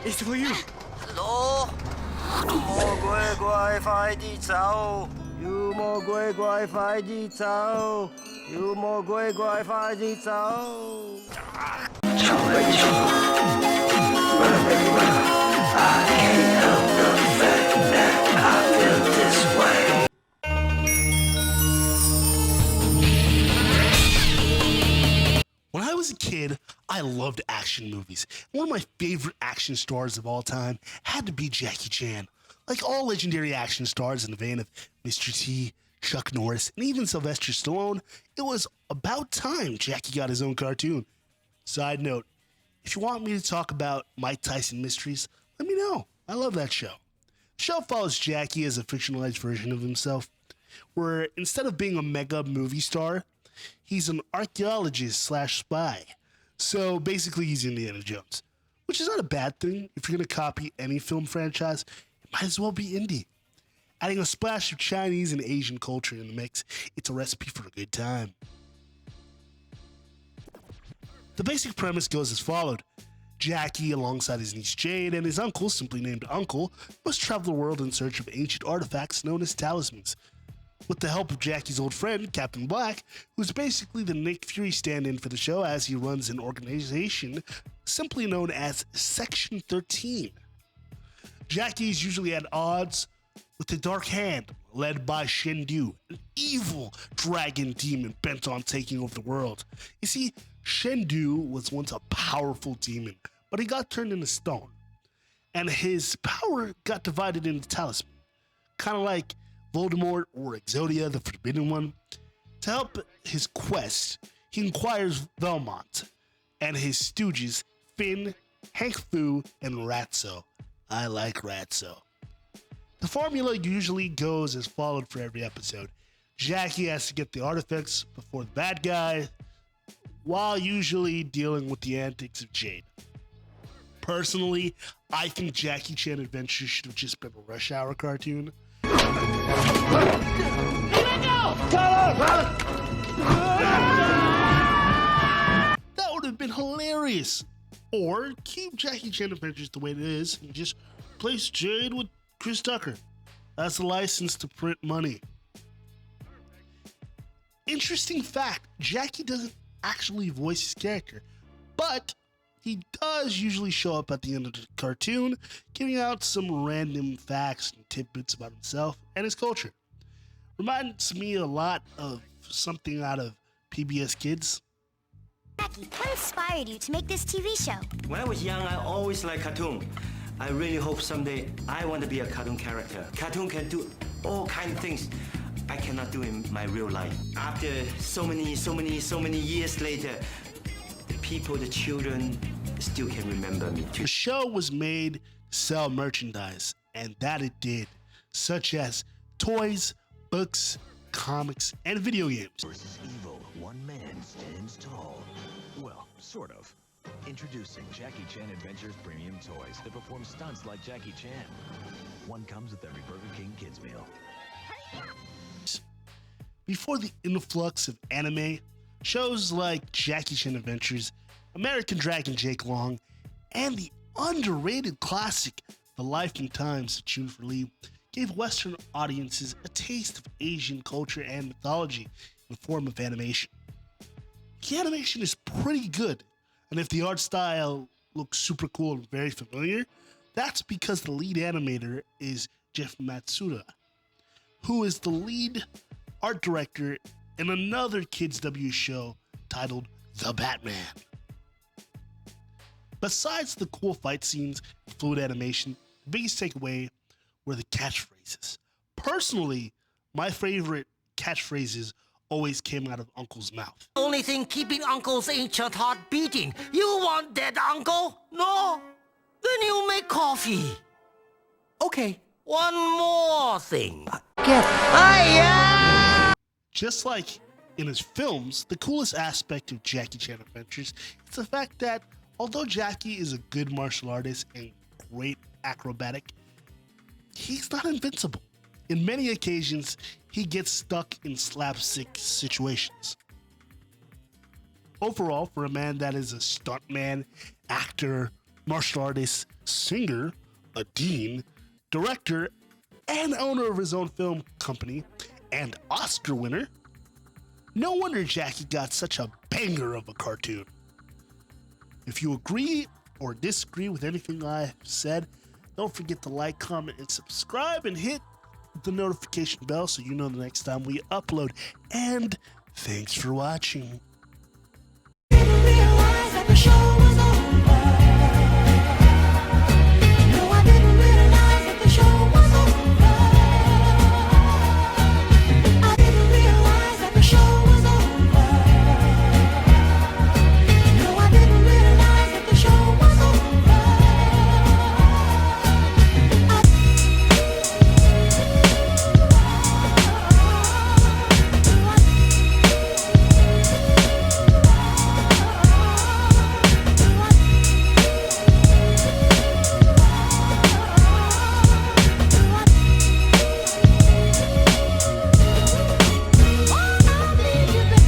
It's for you. 喏，魔鬼怪快啲走！妖魔鬼怪快啲走！妖魔鬼怪快啲走！ When I was a kid, I loved action movies. One of my favorite action stars of all time had to be Jackie Chan. Like all legendary action stars in the vein of Mr. T, Chuck Norris, and even Sylvester Stallone, it was about time Jackie got his own cartoon. Side note, if you want me to talk about Mike Tyson Mysteries, let me know. I love that show. The show follows Jackie as a fictionalized version of himself, where instead of being a mega movie star, he's an archaeologist / spy. So basically he's Indiana Jones, which is not a bad thing. If you're going to copy any film franchise, it might as well be indie. Adding a splash of Chinese and Asian culture in the mix, it's a recipe for a good time. The basic premise goes as followed. Jackie, alongside his niece Jade and his uncle, simply named Uncle, must travel the world in search of ancient artifacts known as talismans. With the help of Jackie's old friend, Captain Black, who's basically the Nick Fury stand-in for the show as he runs an organization simply known as Section 13. Jackie is usually at odds with the Dark Hand, led by Shendu, an evil dragon demon bent on taking over the world. You see, Shendu was once a powerful demon, but he got turned into stone, and his power got divided into talisman, kind of like Voldemort or Exodia, the Forbidden One. To help his quest, he inquires Velmont and his stooges Finn, Hank Fu, and Ratso. I like Ratso. The formula usually goes as followed for every episode. Jackie has to get the artifacts before the bad guy, while usually dealing with the antics of Jade. Personally, I think Jackie Chan Adventures should have just been a Rush Hour cartoon. That would have been hilarious. Or keep Jackie Chan Adventures the way it is and just replace Jade with Chris Tucker. That's a license to print money. Interesting fact, Jackie doesn't actually voice his character, but he does usually show up at the end of the cartoon, giving out some random facts and tidbits about himself and his culture. Reminds me a lot of something out of PBS Kids. Jackie, what inspired you to make this TV show? When I was young, I always liked cartoon. I really hope someday I want to be a cartoon character. Cartoon can do all kinds of things I cannot do in my real life. After so many years later, the people, the children still can remember me. The show was made to sell merchandise, and that it did, such as toys, books, comics, and video games. Versus evil, one man stands tall. Well, sort of. Introducing Jackie Chan Adventures Premium Toys that perform stunts like Jackie Chan. One comes with every Burger King kids meal. Before the influx of anime, shows like Jackie Chan Adventures, American Dragon Jake Long, and the underrated classic The Life and Times of Juniper Lee gave Western audiences a taste of Asian culture and mythology in the form of animation. The animation is pretty good, and if the art style looks super cool and very familiar, that's because the lead animator is Jeff Matsuda, who is the lead art director in another Kids W show titled The Batman. Besides the cool fight scenes and fluid animation, the biggest takeaway were the catchphrases. Personally, my favorite catchphrases always came out of Uncle's mouth. Only thing keeping Uncle's ancient heart beating. You want that, Uncle? No? Then you make coffee. Okay. One more thing. Just like in his films, the coolest aspect of Jackie Chan Adventures is the fact that although Jackie is a good martial artist and great acrobatic, he's not invincible. In many occasions, he gets stuck in slapstick situations. Overall, for a man that is a stuntman, actor, martial artist, singer, a dean, director, and owner of his own film company, and Oscar winner. No wonder Jackie got such a banger of a cartoon. If you agree or disagree with anything I've said, don't forget to like, comment, and subscribe, and hit the notification bell so you know the next time we upload. And thanks for watching. Didn't realize that the show